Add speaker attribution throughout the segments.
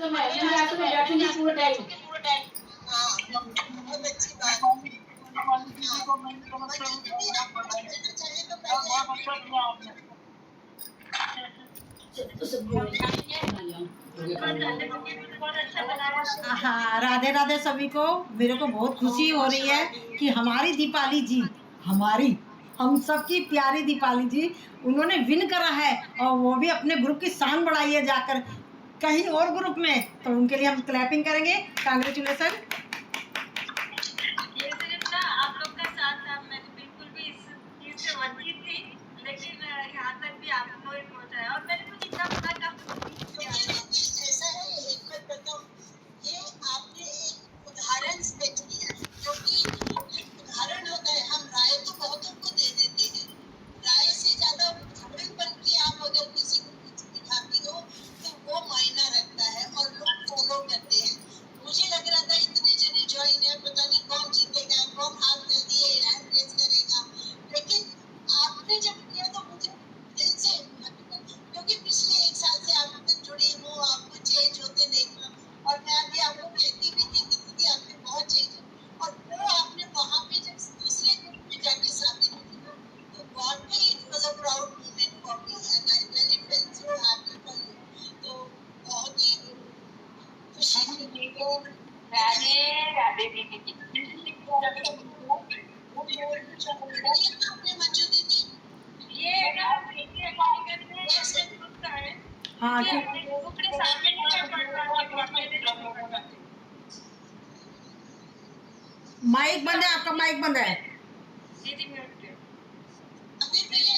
Speaker 1: तो मैं आके मैं बैठूंगी पूरा टाइम।
Speaker 2: हाँ, बहुत अच्छी बात है। हाँ, वही भी आप कुछ कहना चाहें तो पहले
Speaker 3: हाँ, राधे राधे सभी को। मेरे को बहुत खुशी हो रही है कि हमारी दीपाली जी, हमारी हम सबकी प्यारी दीपाली जी, उन्होंने विन करा है और वो भी अपने ग्रुप की शान बढ़ाई है जाकर कहीं और ग्रुप में। तो उनके लिए हम क्लैपिंग करेंगे। कांग्रेचुलेसन।
Speaker 4: ये सिर्फ ना आप लोग का साथ था, मैं बिल्कुल भी इस चीज से वंचित थी, लेकिन यहाँ तक भी आप लोगों ने पहुंचाया और मैंने कुछ इतना बड़ा काम
Speaker 2: ऐसा है। एक बात बताऊं, ये आपने एक उदाहरण सेट किया है, क्योंकि उदाहरण होता है। हम राय तो बहुतों को दे देते हैं, राय से ज्यादा उदाहरण बन के आप अगर किसी को कुछ दिखाती हो तो वो मायना रखता है और लोग फॉलो करते हैं। मुझे लग रहा था इतने जने ज्वाइन है, पता नहीं कौन जीतेगा, कौन हाथ जल्दी हैंड रेज करेगा, लेकिन आपने जब किया तो मुझे दिल से, क्योंकि पिछले 1 साल से आपसे जुड़ी हूँ, आपको चेंज होते देखा और मैं अभी आपको कहती भी थी कि दीदी आपने बहुत चेंज है, और वो आपने वहाँ पे जब दूसरे ग्रुप में जाके साबित किया तो वाकई it was a proud moment for me and I really felt so happy for you. तो बहुत ही खुशी हुई।
Speaker 4: राधे राधे दीदी की।
Speaker 2: आपने मंजू दीदी
Speaker 4: ये ना देखिए अकॉर्डिंग करके ग्रुप का है।
Speaker 3: हाँ,
Speaker 4: ये अपने ग्रुप के सामने नहीं कर पड़ता कि अकेले नहीं कर पाते।
Speaker 3: माइक बंद है, आपका माइक बंद है।
Speaker 4: दीदी म्यूट कर।
Speaker 2: अभी भैया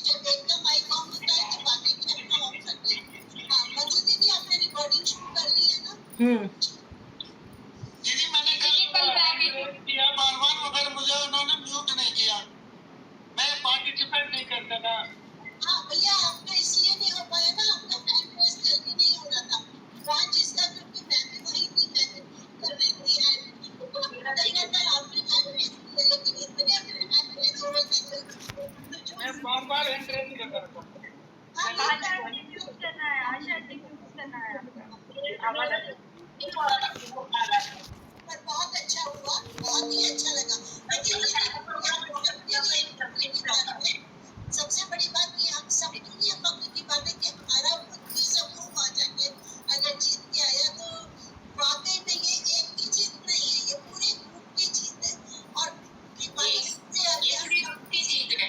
Speaker 2: जब एक का माइक ऑन होता है तो बाकी के अपना ऑफ करते हैं। हाँ, मंजू दीदी आपने रिकॉर्डिंग शुरू कर ली है ना?
Speaker 5: दीदी मैंने कल किया बार-बार, मगर मुझे उन्होंने म्यूट नहीं किया। मैं पार्टिसिपेट नहीं करता था।
Speaker 2: हाँ भैया, आपका इसलिए नहीं हो पाया ना, आपका हैंड रेज जल्दी नहीं हो रहा था। वहाँ जिसका क्योंकि मैं भी वही थी, मैं भी कर रही थी हैंड, तो लगातार आपने हैंड रेज किया, लेकिन इतने हैंड रेज हो रहे थे
Speaker 5: मैं बार-बार हैंड रेज कर रहा था।
Speaker 4: आशा जी म्यूट करना है, आशा जी म्यूट करना है आपका। आवाज
Speaker 2: पर बहुत अच्छा हुआ, बहुत ही अच्छा लगा। लेकिन सबसे बड़ी बात ये हम सबके लिए फख्र की बात है कि हमारा खुद ही समूह वहाँ जाके अगर जीत के आया तो वाकई में ये एक की जीत नहीं है, ये पूरे ग्रुप की जीत है। और दीपाली से
Speaker 4: ये पूरी ग्रुप की जीत है।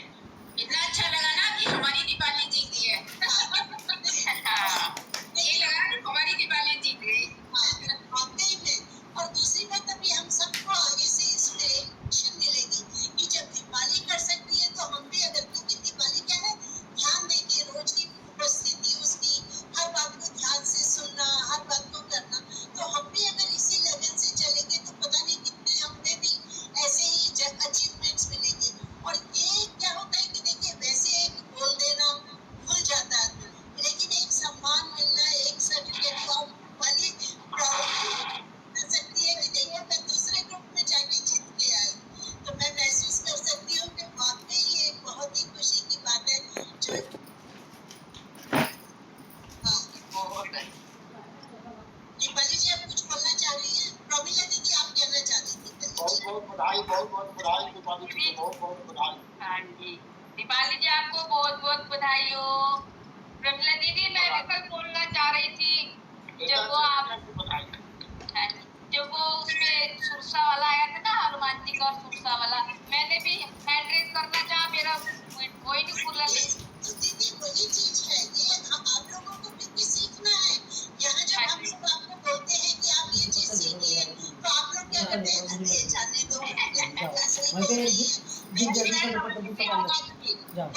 Speaker 4: इतना अच्छा लगा ना कि हमारी दीपाली जीती है। ये लगा कि हमारी दीपाली जीत गई।
Speaker 2: वाकई में। और दूसरी बात, अभी हम सबको आगे से इंस्पिरेशन मिलेगी कि जब दीपाली कर सकती है तो हम भी अगर, क्योंकि दीपाली क्या है, ध्यान देके रोज की उपस्थिति उसकी, हर बात को ध्यान से सुनना, हर बात को करना, तो हम भी अगर इसी लगन से चलेंगे तो पता नहीं कितने हमें भी ऐसे ही अचीवमेंट्स मिलेंगे। और ये क्या होता है कि देखिए, वैसे एक बोल देना भूल जाता है, लेकिन एक सम्मान मिलना, एक सर्टिफिकेट वाली प्राउड कर सकती है कि देखिए मैं दूसरे ग्रुप में जाके जीत के आई, तो मैं महसूस कर सकती हूँ कि वाकई ये एक बहुत ही खुशी की बात है। जो दीपाली जी, आप कुछ बोलना चाह रही हैं? प्रमिला दीदी, आप कहना चाह रही थी?
Speaker 5: बहुत-बहुत बधाई, बहुत-बहुत बधाई दीपाली जी को, बहुत-बहुत बधाई।
Speaker 4: हाँ जी, दीपाली जी आपको बहुत-बहुत बधाई हो। प्रमिला दीदी, मैं भी कल बोलना चाह रही थी, जब वो उसमें सुरसा वाला आया था ना, हनुमान जी का सुरसा वाला, मैंने भी हैंड रेज करना चाहा, मेरा कोई नहीं खुला।
Speaker 2: तो दीदी वही चीज है, ये आप लोगों को भी सीखना है। यहाँ जब हम सब आपको बोलते हैं कि आप ये चीज सीखिए, तो आप लोग क्या करते हैं? ये जाने दो, ऐसे ही बोल रही है।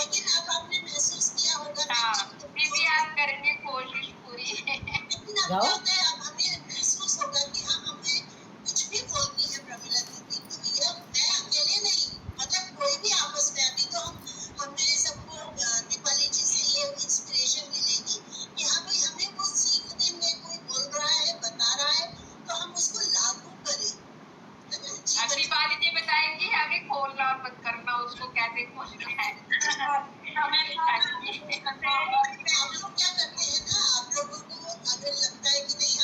Speaker 2: लेकिन अब आपने महसूस किया होगा
Speaker 4: दीदी आप करेंगे कोशिश पूरी।
Speaker 2: लेकिन अब क्या होता है, अब हमें महसूस होगा कि हाँ, हमें कुछ भी बोलती है प्रमिला दीदी, तो ये मैं अकेले नहीं, मतलब कोई भी आपस में, अभी तो हमें सबको दीपाली जी से ये इंस्पिरेशन मिलेगी कि हाँ भाई, हमें वो सीखने में कोई बोल रहा है, बता रहा है, तो हम उसको लागू करें।
Speaker 4: दीपाली जी बताएंगे आगे खोलना और बंद करना, उसको कैसे खोलना है।
Speaker 2: आप लोग क्या करते हैं ना, आप लोगों को अगर लगता है कि नहीं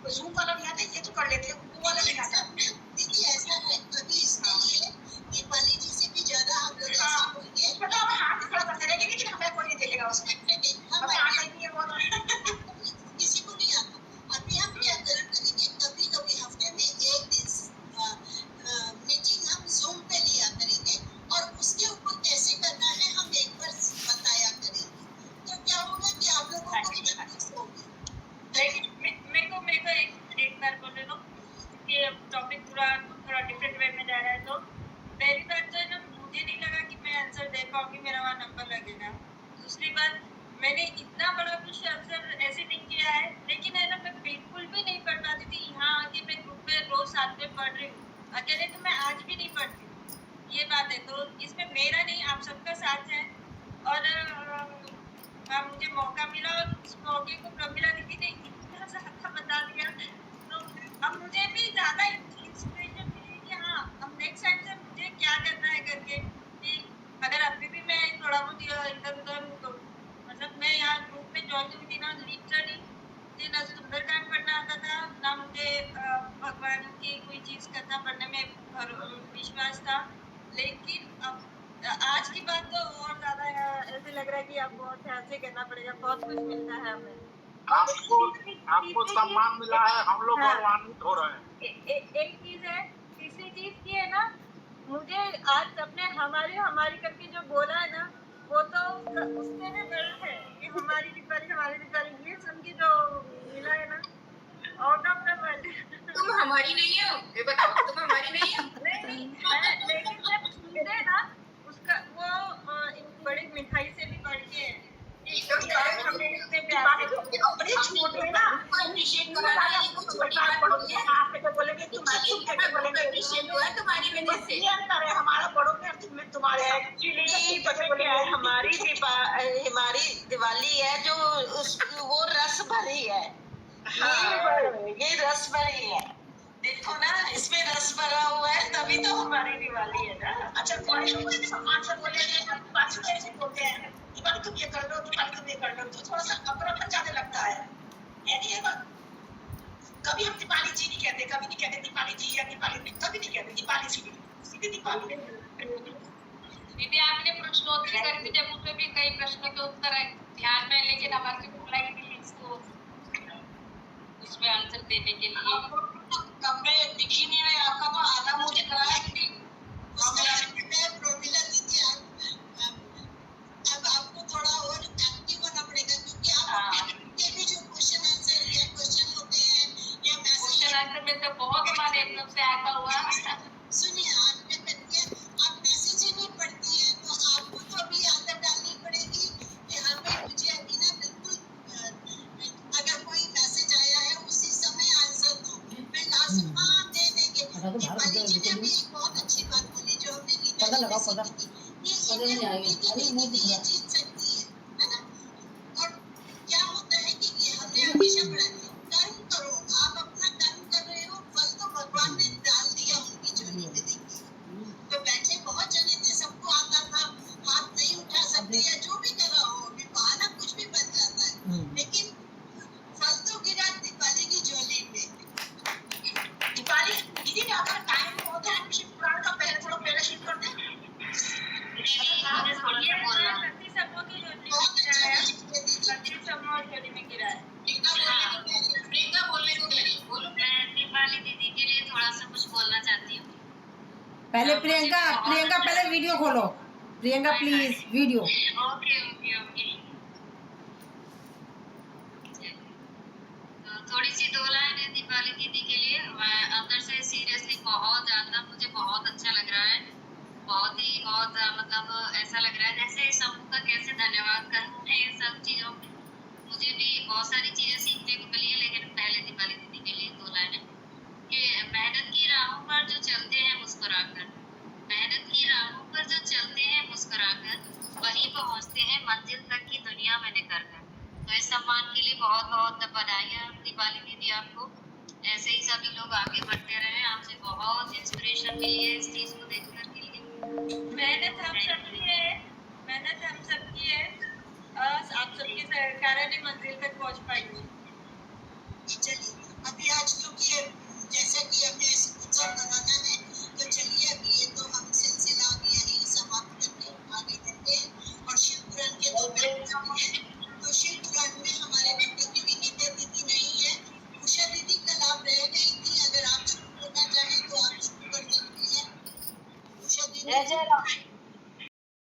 Speaker 2: जूम वाला नहीं आता, ये तो कर लेते हैं, वो वाला नहीं आता। देखिए ऐसा है, कभी इसके लिए दीपाली जी से भी ज्यादा हम लोग ऐसा होंगे, मतलब हम हाथ खड़ा करते रहेंगे लेकिन हमें कोई नहीं देखेगा उसमें, हमें आता ही नहीं है वो, किसी को नहीं आता। अभी हम क्या करेंगे, कभी कभी हफ्ते में एक दिन मीटिंग हम जूम पे लिया करेंगे और उसके ऊपर कैसे करना है हम एक बार बताया करेंगे, तो क्या होगा कि आप लोगों को भी प्रैक्टिस होगी।
Speaker 4: लेकिन मेरे को एक बार बोले दो कि टॉपिक थोड़ा डिफरेंट वे में जा रहा है। तो पहली बात तो है ना, मुझे नहीं लगा कि मैं आंसर दे पाऊंगी, मेरा वहाँ नंबर लगेगा। दूसरी बात, मैंने इतना बड़ा कुछ आंसर ऐसे नहीं किया है, लेकिन है ना मैं बिल्कुल भी नहीं पढ़ पाती थी। यहाँ आके मैं ग्रुप में रोज साथ में पढ़ रही हूँ, अकेले तो मैं आज भी नहीं पढ़ती, ये बात है। तो इसमें मेरा नहीं, आप सबका साथ है। और मुझे मौका मिला और उस मौके को प्रमिला दीदी ने इतना ज़्यादा बता दिया, तो अब मुझे भी ज़्यादा इंस्पिरेशन मिली कि हाँ अब नेक्स्ट टाइम से मुझे क्या करना है करके, कि अगर अभी भी मैं थोड़ा बहुत इधर उधर हूँ तो मतलब मैं यहाँ ग्रुप में ज्वाइन हुई थी ना, लिटरली मुझे ना सुंदरकांड पढ़ना आता था, ना मुझे भगवान की कोई चीज़ करना पढ़ने में विश्वास था। लेकिन अब आज की बात तो और ज्यादा ऐसे लग रहा है कि अब बहुत ध्यान से करना पड़ेगा, बहुत कुछ मिलता है हमें।
Speaker 5: आपको सम्मान मिला है, हम लोग
Speaker 4: हाँ।
Speaker 5: गौरवान्वित हो रहे हैं।
Speaker 4: एक चीज है, तीसरी चीज की है ना, मुझे आज सबने हमारी करके जो बोला है ना, वो तो उससे भी बड़ा है कि हमारी दीपावली ये सुन के जो मिला है ना, आउट ऑफ द वर्ल्ड।
Speaker 1: तुम हमारी नहीं हो, ये बताओ तुम हमारी नहीं हो।
Speaker 4: लेकिन जब सुनते ना उसका वो बड़ी मिठाई से भी बढ़ के है कि हमने इतने प्यार से
Speaker 2: अपने छोटे हैं ना,
Speaker 1: अप्रिशिएट कराना ये कुछ बड़ी बात नहीं है।
Speaker 2: आप पे बोलेंगे तुम
Speaker 1: अप्रिशिएट हुआ तुम्हारी वजह से।
Speaker 2: ये अंतर है, हमारा बड़ों में और तुम्हें तुम्हारे
Speaker 6: एक्चुअली पता क्या है, हमारी दिवाली है जो वो रस भरी है। ये रस भरी है, देखो ना इसमें रस भरा हुआ है, तभी तो हमारी दिवाली है ना।
Speaker 2: अच्छा बड़े लोग इतने सम्मान से बोलेंगे, बाकी लोग ऐसे बोलते हैं दीपाली तुम ये कर लो, दीपाली तुम ये कर लो, तो थोड़ा सा अपनापन ज्यादा लगता है। यानी ये बात कभी हम दीपाली जी नहीं कहते, कभी नहीं कहते दीपाली जी या दीपाली, कभी नहीं कहते दीपाली जी, सीधे दीपाली।
Speaker 7: दीदी आपने प्रश्नोत्तरी करी थी जब उसमें भी कई प्रश्नों के उत्तर ध्यान में, लेकिन हमारी रिप्लाई मिली इसको उसमें आंसर देने के लिए।
Speaker 6: कमरे दिख ही नहीं रहे, आपका तो आना मुझे कराया कि
Speaker 2: प्रोमिला दीदी अब आपको थोड़ा और एक्टिव होना पड़ेगा, क्योंकि आप के भी जो क्वेश्चन आंसर या क्वेश्चन होते हैं या मैसेज
Speaker 7: क्वेश्चन आंसर में तो बहुत हमारे एकदम से आता हुआ।
Speaker 2: सुनिए, आपने पढ़िए, आप मैसेज ही नहीं पढ़ती है तो आपको तो अभी आदत डालनी पड़ेगी कि हाँ भाई मुझे अभी ना बिल्कुल अगर कोई मैसेज आया है उसी समय आंसर दो, मैं लास्ट दे देंगे। दीपाली जी ने अभी एक बहुत अच्छी बात बोली जो हमने गीता जी में सीखी थी, ये ये जीत सकती है ना। और क्या होता है कि ये हमने हमेशा पढ़ा है, कर्म करो, आप अपना कर्म कर रहे हो, फल तो भगवान ने डाल दिया उनकी झोली में। देखिए तो बैठे बहुत जने थे, सबको आता था, हाथ नहीं उठा सकते या जो भी कर रहा हो, अभी बहाना कुछ भी बन जाता है, लेकिन फल तो गिरा दीपाली की झोली में। दीपाली दीदी ने अगर टाइम हो तो हम शिव पुराण का थोड़ा पहले शिव कर दें।
Speaker 4: शक्ति समूह की झोली में गिरा है, शक्ति समूह झोली में गिरा है।
Speaker 1: प्रियंका बोलने को कह रही, बोलो।
Speaker 7: मैं दीपाली दीदी के लिए थोड़ा सा कुछ बोलना चाहती हूँ।
Speaker 3: पहले प्रियंका पहले वीडियो खोलो, Priyanka please video.
Speaker 7: Okay okay okay. थोड़ी सी दो लाइन है दीपाली दीदी के लिए। मैं अंदर से सीरियसली बहुत ज्यादा मुझे बहुत अच्छा लग रहा है, बहुत मतलब ऐसा लग रहा है जैसे समूह का कैसे धन्यवाद करूँ मैं। ये सब चीज़ों मुझे भी बहुत सारी चीज़ें सीखने को मिली है, लेकिन पहले दीपाली दीदी के लिए दो लाइन है कि मेहनत की राहों पर जो चलते हैं मुस्कुराकर, मेहनत की राहों पर जो चलते हैं मुस्कुराकर, वही पहुँचते हैं मंजिल तक की दुनिया में निकल कर। तो इस सम्मान के लिए बहुत बहुत बधाइयाँ दीपाली दीदी आपको। ऐसे ही सभी लोग आगे बढ़ते रहे, आपसे बहुत इंस्पिरेशन मिली है इस चीज़ को देखकर के लिए।
Speaker 4: मेहनत हम सबकी है, आप सबके कारण ही मंजिल तक पहुंच पाएंगे।